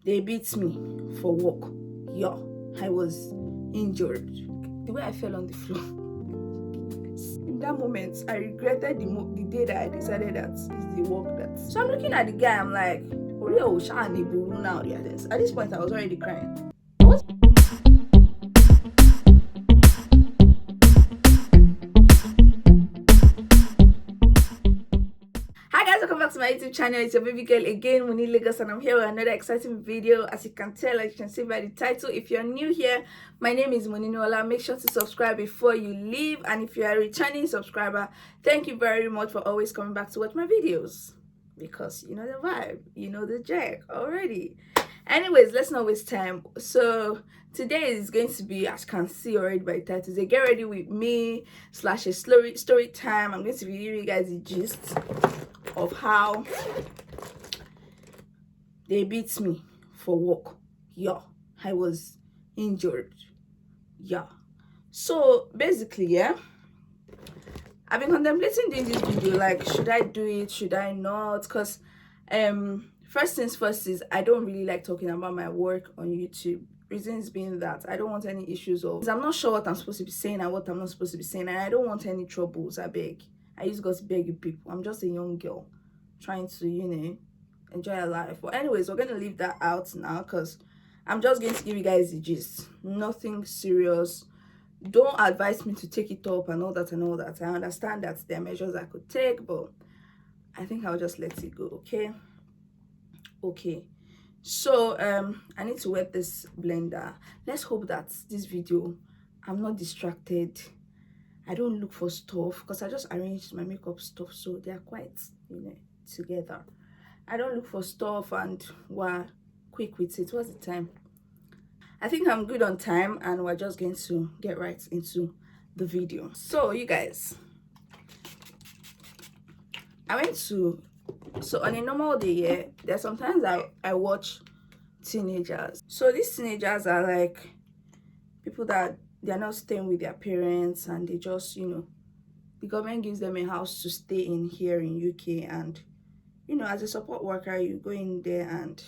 They beat me for work. Yeah, I was injured. The way I fell on the floor. In that moment, I regretted the day that I decided that it's the work that. So I'm looking at the guy, I'm like, now. At this point, I was already crying. What? Hi guys, welcome back to my YouTube channel. It's your baby girl again, MonnyLagos, and I'm here with another exciting video. As you can tell, as you can see by the title, if you're new here, my name is Moninola. Make sure to subscribe before you leave, and if you are a returning subscriber, thank you very much for always coming back to watch my videos, because you know the vibe, you know the jack already. Anyways, let's not waste time. So today is going to be, as you can see already by the title, a get ready with me / a story time. I'm going to be giving you guys the gist of how they beat me for work. Yeah, I was injured. Yeah. So basically, yeah, I've been contemplating doing this video, like, should I do it, should I not? Because first things first is I don't really like talking about my work on YouTube. Reasons being that I don't want any issues, of I'm not sure what I'm supposed to be saying and what I'm not supposed to be saying, and I don't want any troubles. I beg. I used to beg you people. I'm just a young girl trying to, you know, enjoy her life. But anyways, we're going to leave that out now, because I'm just going to give you guys the gist. Nothing serious. Don't advise me to take it up and all that and all that. I understand that there are measures I could take, but I think I'll just let it go. Okay. So I need to wet this blender. Let's hope that this video, I'm not distracted. I don't look for stuff, because I just arranged my makeup stuff so they're quite, you know, together. I don't look for stuff, and we're quick with it. What's the time? I think I'm good on time, and we're just going to get right into the video. So you guys, I went to, so on a normal day, yeah, there's sometimes I watch teenagers. So these teenagers are like people that they're not staying with their parents, and they just, you know, the government gives them a house to stay in here in UK, and you know, as a support worker, you go in there and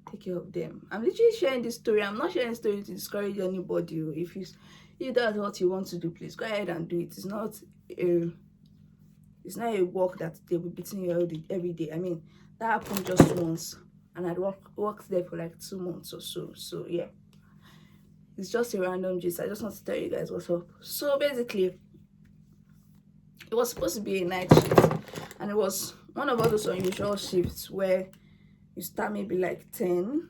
take care of them. I'm literally sharing this story. I'm not sharing a story to discourage anybody. If that's what you want to do, please go ahead and do it. It's not a work that they'll be beating you every day. I mean, that happened just once, and I'd worked there for like 2 months or so. So yeah, it's just a random gist. I just want to tell you guys what's up. So basically, it was supposed to be a night shift, and it was one of all those unusual shifts where you start maybe like 10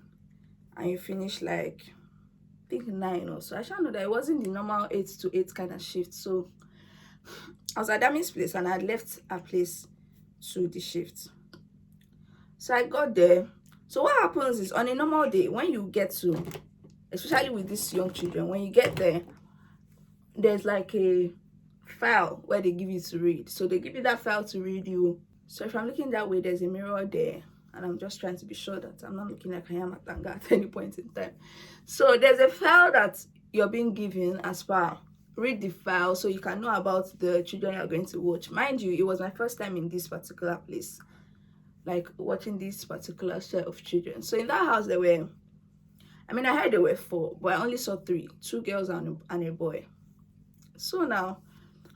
and you finish like, I think 9 or so. I shall know that it wasn't the normal 8 to 8 kind of shift. So I was at Dami's place, and I had left her place to the shift. So I got there. So what happens is, on a normal day, when you get to, especially with these young children, when you get there, there's like a file where they give you to read. So they give you that file to read you. So if I'm looking that way, there's a mirror there, and I'm just trying to be sure that I'm not looking like I am at Tanga at any point in time. So there's a file that you're being given as far. Read the file so you can know about the children you're going to watch. Mind you, it was my first time in this particular place, like watching this particular set of children. So in that house, there were, I mean, I heard there were 4, but I only saw 3, 2 girls and a boy. So now,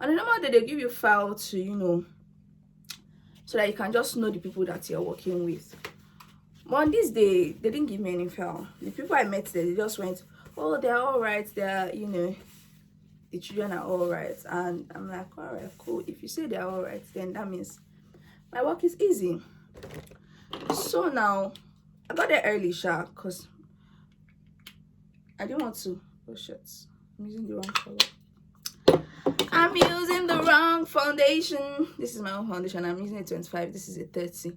on a normal day, they give you a file to, you know, so that you can just know the people that you're working with. But on this day, they didn't give me any file. The people I met there, they just went, oh, they're all right. They're, you know, the children are all right. And I'm like, all right, cool. If you say they're all right, then that means my work is easy. So now, I got there early, because I didn't want to, oh shit, I'm using the wrong color. I'm using the wrong foundation. This is my own foundation. I'm using a 25. This is a 30.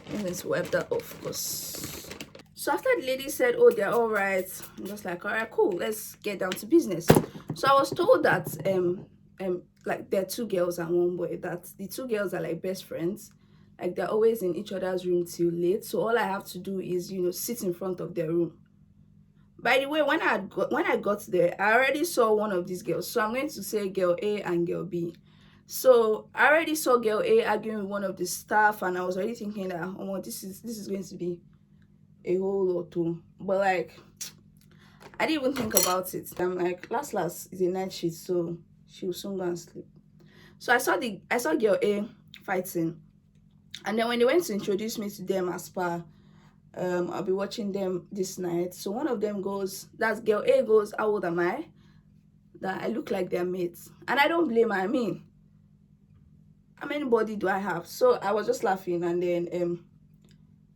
I'm going to wipe that off, because. So after the lady said, oh, they're all right, I'm just like, all right, cool, let's get down to business. So I was told that like there are 2 girls and 1 boy, that the 2 girls are like best friends, like they're always in each other's room till late. So all I have to do is, you know, sit in front of their room. By the way, when I got there, I already saw one of these girls. So I'm going to say girl A and girl B. So I already saw girl A arguing with one of the staff, and I was already thinking that, oh, this is going to be a whole lot too. But like, I didn't even think about it. I'm like, last is a night shift, so she will soon go and sleep. So I saw girl A fighting, and then when they went to introduce me to them as per I'll be watching them this night. So one of them goes, that's girl A goes, how old am I? That I look like their mates. And I don't blame her. I mean, how many body do I have? So I was just laughing, and then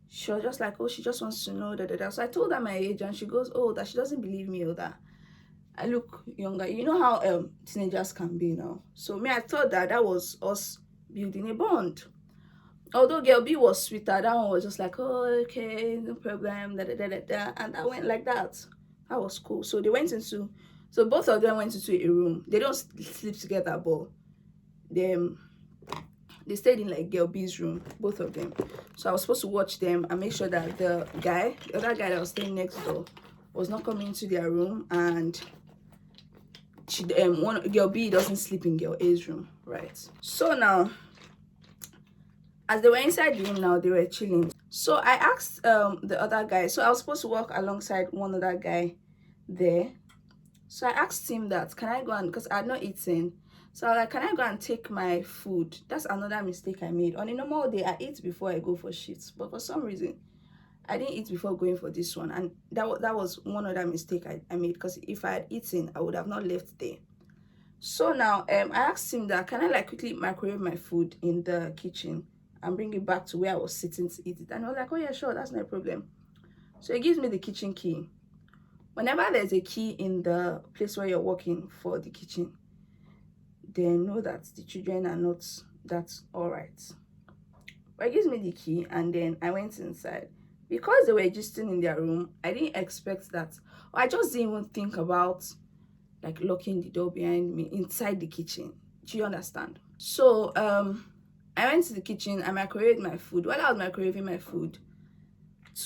she was just like, oh, she just wants to know that. So I told her my age, and she goes, oh, that she doesn't believe me, or that I look younger. You know how teenagers can be now. So me, I thought that was us building a bond. Although girl B was sweeter, that one was just like, oh, okay, no problem, and that went like that. That was cool. So they went into, so both of them went into a room. They don't sleep together, but they stayed in like girl B's room, both of them. So I was supposed to watch them and make sure that the other guy that was staying next door, was not coming into their room, and one girl B doesn't sleep in girl A's room, right? So now, as they were inside the room now, they were chilling. So I asked the other guy, so I was supposed to walk alongside one other guy there. So I asked him that, can I go and, because I had not eaten. So I was like, can I go and take my food? That's another mistake I made. On a normal day, I eat before I go for shifts. But for some reason, I didn't eat before going for this one. And that was one other mistake I made. Because if I had eaten, I would have not left there. So now, I asked him that, can I like quickly microwave my food in the kitchen and bring it back to where I was sitting to eat it? And I was like, oh yeah, sure, that's no problem. So he gives me the kitchen key. Whenever there's a key in the place where you're working for the kitchen, they know that the children are not that all right. But he gives me the key, and then I went inside. Because they were just in their room, I didn't expect that. Or I just didn't even think about like locking the door behind me inside the kitchen. Do you understand? So I went to the kitchen, I microwaved my food. While I was microwaving my food,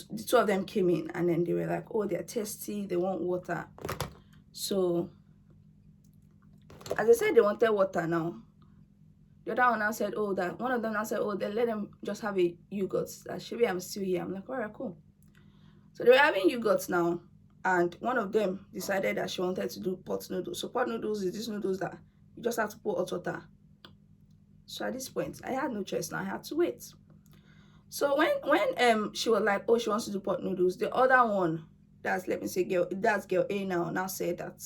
the two of them came in, and then they were like, oh, they're thirsty, they want water. So as I said, they wanted water now. The other one now said, oh, that one of them now said, oh, then let them just have a yogurt. That Shibi, I'm still here. I'm like, all right, cool. So they were having yogurts now, and one of them decided that she wanted to do pot noodles. So pot noodles is these noodles that you just have to put hot water. So at this point, I had no choice now. I had to wait. So when she was like, oh, she wants to do pot noodles, the other one, that's, let me say, girl A now said that,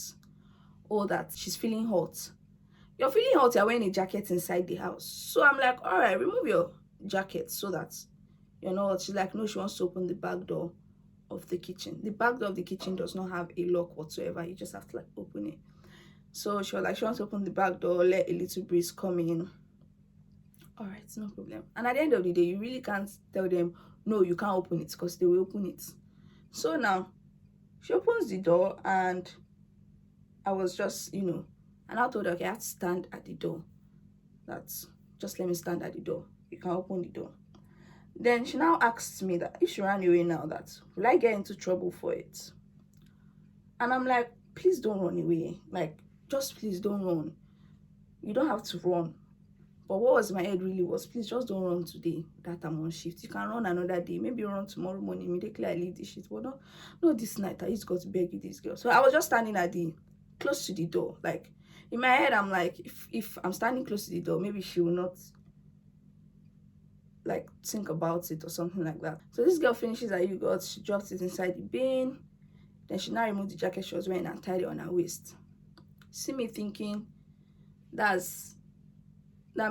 oh, that she's feeling hot. You're feeling hot, you're wearing a jacket inside the house. So I'm like, all right, remove your jacket so that you're not hot. She's like, no, she wants to open the back door of the kitchen. The back door of the kitchen does not have a lock whatsoever. You just have to like open it. So she was like, she wants to open the back door, let a little breeze come in. All right, no problem. And at the end of the day, you really can't tell them, no, you can't open it, because they will open it. So now she opens the door, and I was just, and I told her, okay, I have to stand at the door. That's just, let me stand at the door. You can open the door. Then she now asked me that if she ran away now, that will I get into trouble for it? And I'm like, please don't run away. Like, just please don't run. You don't have to run. But what was in my head really was, please just don't run today that I'm on shift. You can run another day. Maybe run tomorrow morning immediately I leave the shift. But no this night. I just got to beg you, this girl. So I was just standing at close to the door. Like, in my head, I'm like, if I'm standing close to the door, maybe she will not like think about it or something like that. So this girl finishes her yogurt, she drops it inside the bin. Then she now removed the jacket she was wearing and tied it on her waist. See me thinking, that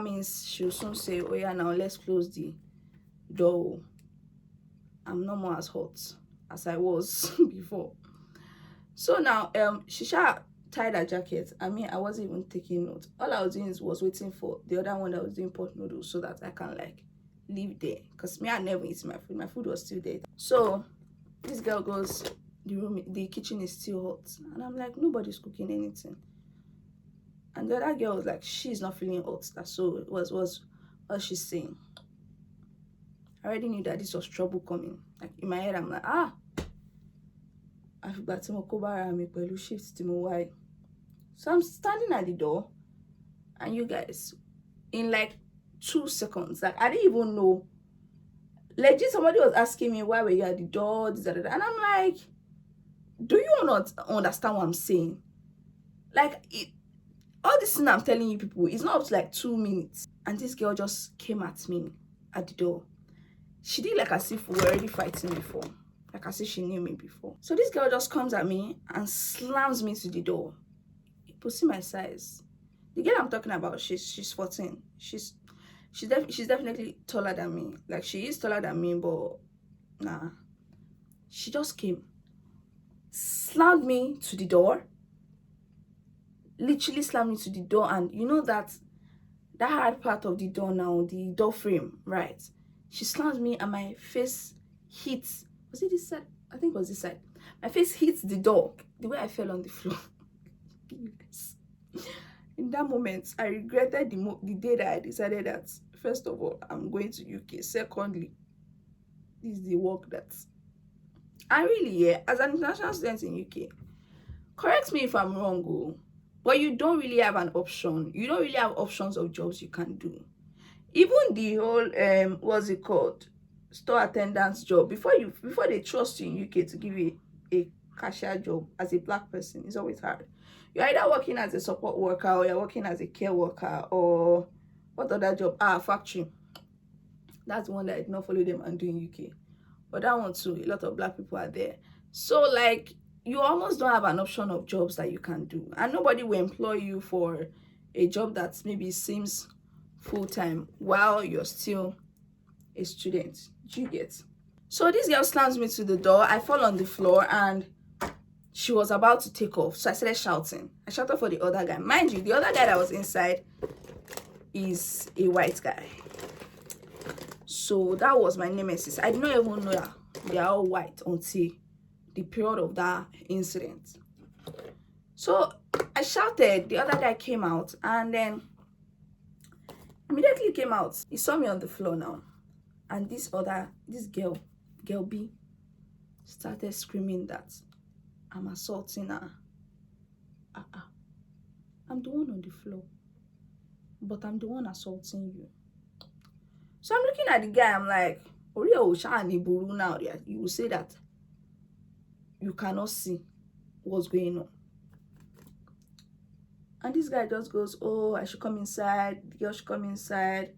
means she'll soon say, oh yeah, now let's close the door. I'm no more as hot as I was before. So now she tied her jacket. I mean, I wasn't even taking note. All I was doing was waiting for the other one that was doing pot noodles so that I can like leave there, because me, I never eaten my food was still there. So this girl goes, the kitchen is still hot, and I'm like, nobody's cooking anything. And the other girl was like, she's not feeling hot. That's so it was what she's saying. I already knew that this was trouble coming. Like, in my head, I'm like, I've got some shift. So I'm standing at the door, and you guys, in like 2 seconds, like, I didn't even know Legit, somebody was asking me, why were you at the door, this, that, that. And I'm like, do you not understand what I'm saying? Like, all this thing I'm telling you people, it's not up to like 2 minutes. And this girl just came at me at the door. She did like as if we were already fighting before. Like as if she knew me before. So this girl just comes at me and slams me to the door. You see my size. The girl I'm talking about, she's 14. She's definitely taller than me. Like, she is taller than me, but nah. She just came, slammed me to the door. Literally slammed me to the door. And you know that hard part of the door now, the door frame, right? She slammed me and my face hits. Was it this side? I think it was this side. My face hits the door. The way I fell on the floor. In that moment, I regretted the day that I decided that, first of all, I'm going to UK. Secondly, this is the work that I really, yeah, as an international student in UK, correct me if I'm wrong, but you don't really have an option. You don't really have options of jobs you can do. Even the whole what's it called, store attendance job, before they trust you in UK to give you a cashier job as a black person, it's always hard. You're either working as a support worker, or you're working as a care worker, or what other job? Factory. That's the one that I did not follow them and do in UK. But that one too, a lot of black people are there. So like, you almost don't have an option of jobs that you can do. And nobody will employ you for a job that maybe seems full-time while you're still a student. Do you get? So this girl slams me to the door. I fall on the floor and she was about to take off. So I started shouting. I shouted for the other guy. Mind you, the other guy that was inside is a white guy. So that was my nemesis. I did not even know that they are all white until the period of that incident. So I shouted. The other guy came out and then immediately came out. He saw me on the floor now. And this girl B, started screaming that I'm assaulting her. I'm the one on the floor, but I'm the one assaulting you. So I'm looking at the guy, I'm like, now, you will say that you cannot see what's going on. And this guy just goes, oh, I should come inside. The girl should come inside.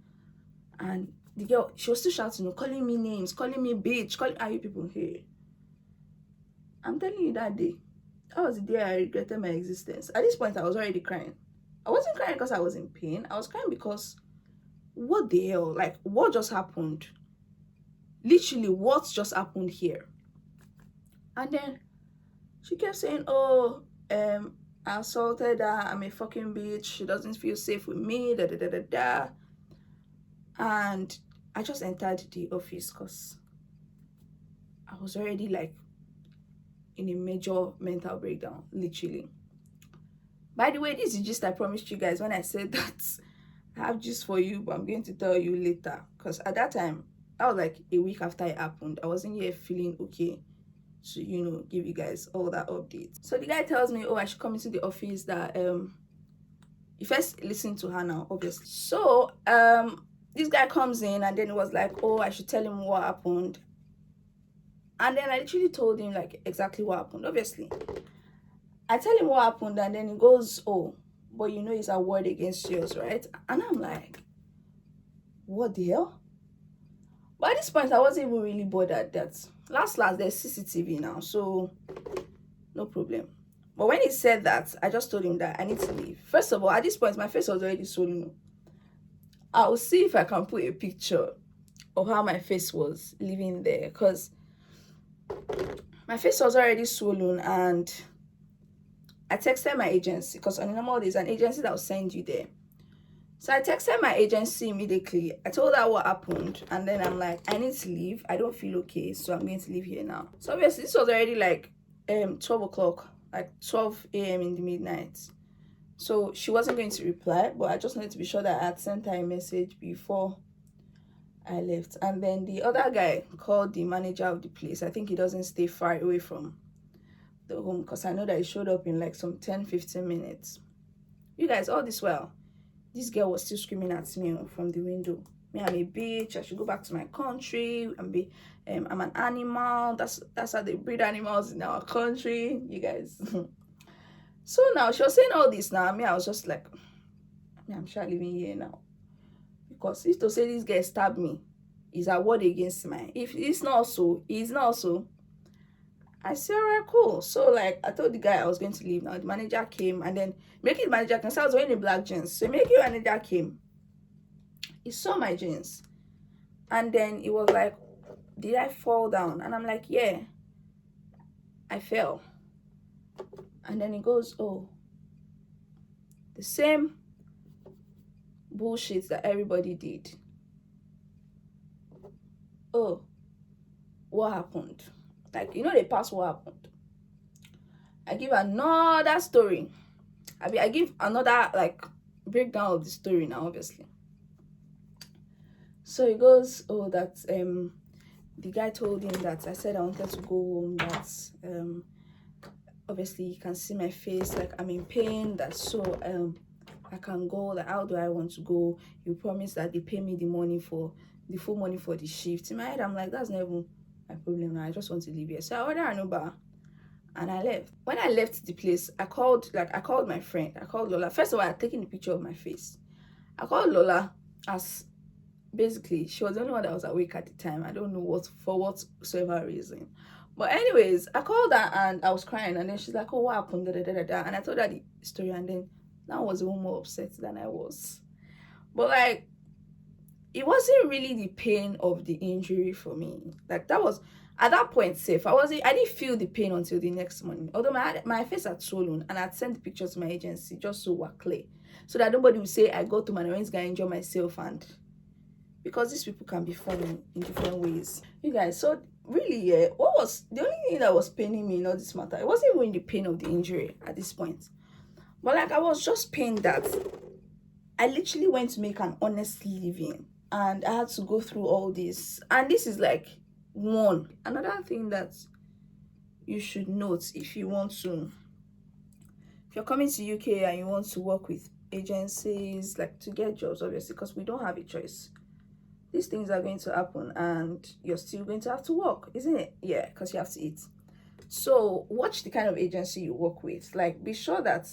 And the girl, she was still shouting, calling me names, calling me bitch, are you people here? I'm telling you, that was the day I regretted my existence. At this point, I was already crying. I wasn't crying because I was in pain. I was crying because, what the hell? Like, what just happened? Literally, what just happened here? And then she kept saying, oh, I assaulted her. I'm a fucking bitch. She doesn't feel safe with me. Da da da da da. And I just entered the office because I was already like in a major mental breakdown, literally. By the way, this is just I promised you guys when I said that I have gist for you, but I'm going to tell you later. Because at that time, that was like a week after it happened. I wasn't here feeling okay to, you know, give you guys all that update. So the guy tells me, oh, I should come into the office, that you first listen to her now, obviously. So this guy comes in and then it was like, oh, I should tell him what happened. And then I literally told him like exactly what happened. Obviously, I tell him what happened and then he goes, oh, but you know it's a word against yours, right? And I'm like, what the hell? But at this point, I wasn't even really bothered that last there's CCTV now, so no problem. But when he said that, I just told him that I need to leave. First of all, at this point, my face was already swollen. I'll see if I can put a picture of how my face was living there, because my face was already swollen. And I texted my agency, because on normal there's an agency that will send you there. So I texted my agency immediately. I told her what happened, and then I'm like, I need to leave. I don't feel okay, so I'm going to leave here now. So obviously this was already like 12 o'clock, like 12 a.m. in the midnight. So she wasn't going to reply, but I just wanted to be sure that I had sent her a message before I left. And then the other guy called the manager of the place. I think he doesn't stay far away from the home, because I know that he showed up in like some 10-15 minutes. You guys, all this while, this girl was still screaming at me from the window. Me, I'm a bitch. I should go back to my country and be. I'm an animal. That's how they breed animals in our country, you guys. So now she was saying all this. Now me, I was just like, me, I'm sure living here now, because if to say this guy stabbed me is a word against mine. If it's not so, it's not so. I said, all right, cool. So like I told the guy I was going to leave. Now the manager came, and then making the manager can say I was wearing a black jeans. So making the manager came. He saw my jeans, and then he was like, did I fall down? And I'm like, yeah, I fell. And then he goes, oh, the same bullshit that everybody did. Oh, what happened? Like, you know, they pass what happened. I give another story. I give another like breakdown of the story now, obviously. So he goes, oh, that the guy told him that I said I wanted to go home, that obviously you can see my face, like I'm in pain, that so I can go, like how do I want to go? You promise that they pay me the money for the full money for the shift. In my head I'm like, that's not even my problem now, I just want to leave here. So I ordered an Uber and I left. When I left the place, I called my friend. I called Lola. First of all, I had taken a picture of my face. I called Lola, as basically she was the only one that was awake at the time. I don't know what, for whatsoever reason. But anyways, I called her and I was crying, and then she's like, oh, what happened? Da, da, da, da, da. And I told her the story, and then that was even more upset than I was. But like, it wasn't really the pain of the injury for me. Like that was at that point safe. I didn't feel the pain until the next morning. Although my face had swollen, and I'd sent pictures to my agency just so we're clear, so that nobody would say I go to my parents guy enjoy myself, and because these people can be funny in different ways. You guys, so really, yeah, what was the only thing that was paining me in all this matter? It wasn't even the pain of the injury at this point. But like I was just pained that I literally went to make an honest living, and I had to go through all this. And this is like one. Another thing that you should note if you're coming to UK and you want to work with agencies, like to get jobs, obviously, because we don't have a choice. These things are going to happen and you're still going to have to work, isn't it? Yeah, because you have to eat. So watch the kind of agency you work with. Like, be sure that,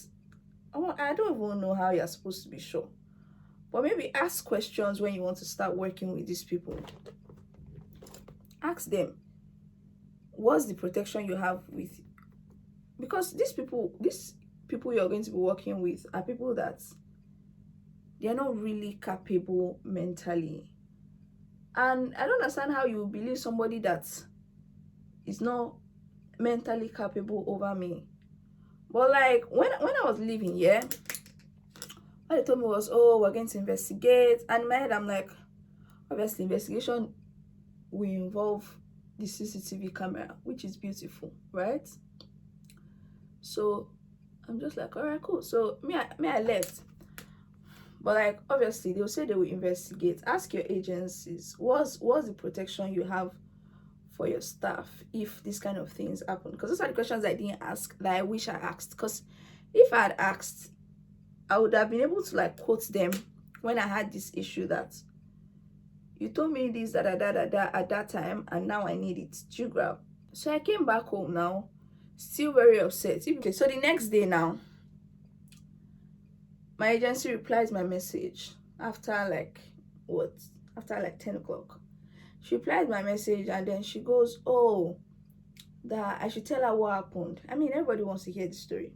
I don't even know how you're supposed to be sure, but maybe ask questions when you want to start working with these people. Ask them, what's the protection you have with, because these people you're going to be working with are people that they're not really capable mentally. And I don't understand how you believe somebody that is not mentally capable over me. But like when I was leaving, yeah, what they told me was, oh, we're going to investigate. And in my head I'm like, obviously investigation will involve the CCTV camera, which is beautiful, right? So I'm just like, all right, cool. So I left. But like, obviously they'll say they will investigate. Ask your agencies, what's the protection you have for your staff if these kind of things happen? Because those are the questions I didn't ask that I wish I asked. Because if I had asked, I would have been able to like quote them when I had this issue, that you told me this da da da da da at that time, and now I need it. Do you grab? So I came back home now, still very upset. Okay, so the next day now, my agency replies my message after like 10 o'clock. She replied my message, and then she goes, oh, that I should tell her what happened. I mean, everybody wants to hear the story.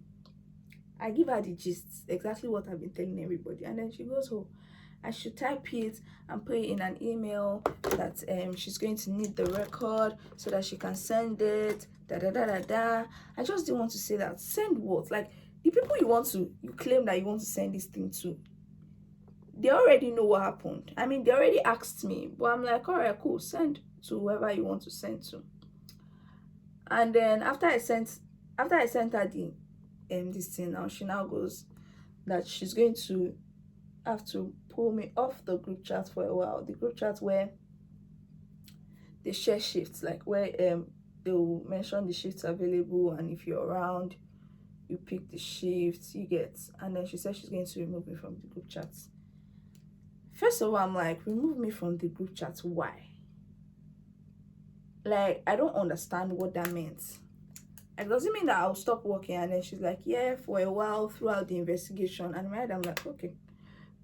I give her the gist, exactly what I've been telling everybody. And then she goes, oh, I should type it and put it in an email, that she's going to need the record so that she can send it, da da da da da. I just didn't want to say that. Send what? Like, the people you claim that you want to send this thing to, they already know what happened. I mean, they already asked me, but I'm like, all right, cool, send to whoever you want to send to. And then after I sent her the this thing, now she now goes that she's going to have to pull me off the group chat for a while. The group chat where they share shifts, like where they'll mention the shifts available, and if you're around, you pick the shifts, you get. And then she said she's going to remove me from the group chats. First of all, I'm like, remove me from the group chat. Why? Like, I don't understand what that meant. It doesn't mean that I'll stop working. And then she's like, yeah, for a while throughout the investigation. And right, I'm like, okay,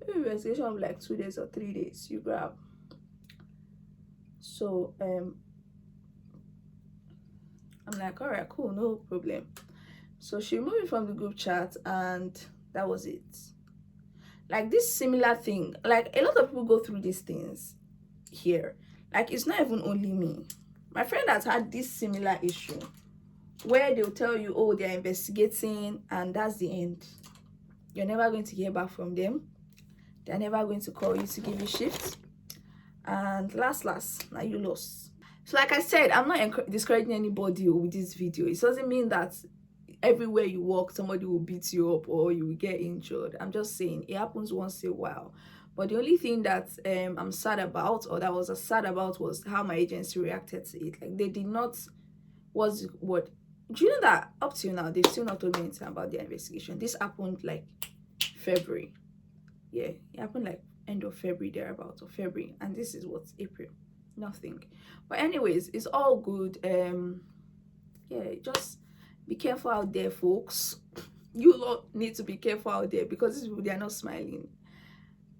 maybe investigation of like 2 days or 3 days, you grab. So I'm like, all right, cool, no problem. So she removed me from the group chat, and that was it. Like, this similar thing, like a lot of people go through these things here. Like, it's not even only me. My friend has had this similar issue where they'll tell you, oh, they're investigating, and that's the end. You're never going to hear back from them. They're never going to call you to give you shifts. And last, now you lost. So like I said, I'm not discouraging anybody with this video. It doesn't mean that everywhere you walk, somebody will beat you up or you will get injured. I'm just saying it happens once in a while. But the only thing that I'm sad about, or that was sad about, was how my agency reacted to it. Like, they did not, what do you know that up till now they've still not told me anything about their investigation? This happened like February. Yeah, it happened like end of February, thereabouts, or February, and this is what's April. Nothing. But anyways, it's all good. Yeah, just be careful out there, folks. You lot need to be careful out there, because these people, they are not smiling.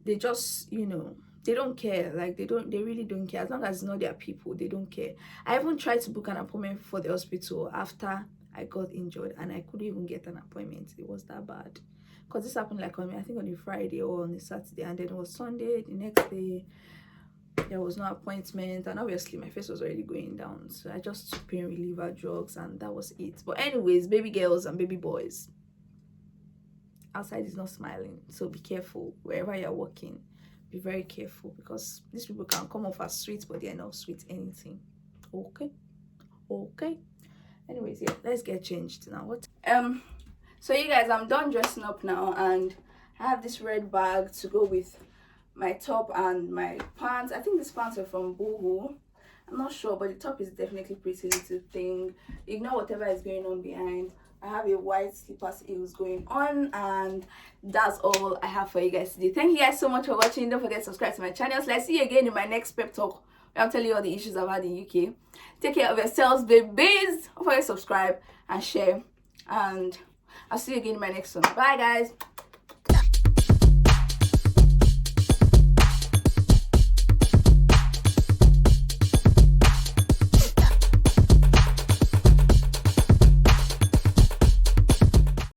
They just, you know, they don't care. Like, they really don't care. As long as it's not their people, they don't care. I even tried to book an appointment for the hospital after I got injured, and I couldn't even get an appointment. It was that bad. Because this happened like I think on a Friday or on a Saturday, and then it was Sunday. The next day there was no appointment, and obviously my face was already going down, so I just took pain reliever drugs, and that was it. But anyways, baby girls and baby boys, outside is not smiling, so be careful wherever you're working. Be very careful, because these people can come off as sweet, but they're not sweet anything. Okay. Anyways, yeah, let's get changed now. So you guys, I'm done dressing up now, and I have this red bag to go with my top and my pants. I think these pants are from Boohoo. I'm not sure, but the top is definitely pretty little thing. Ignore whatever is going on behind. I have a white slippers heels going on, and that's all I have for you guys today. Thank you guys so much for watching. Don't forget to subscribe to my channel. So let's see you again in my next pep talk, where I'll tell you all the issues I've had in UK. Take care of yourselves, babies. Don't forget to subscribe and share, and I'll see you again in my next one. Bye guys.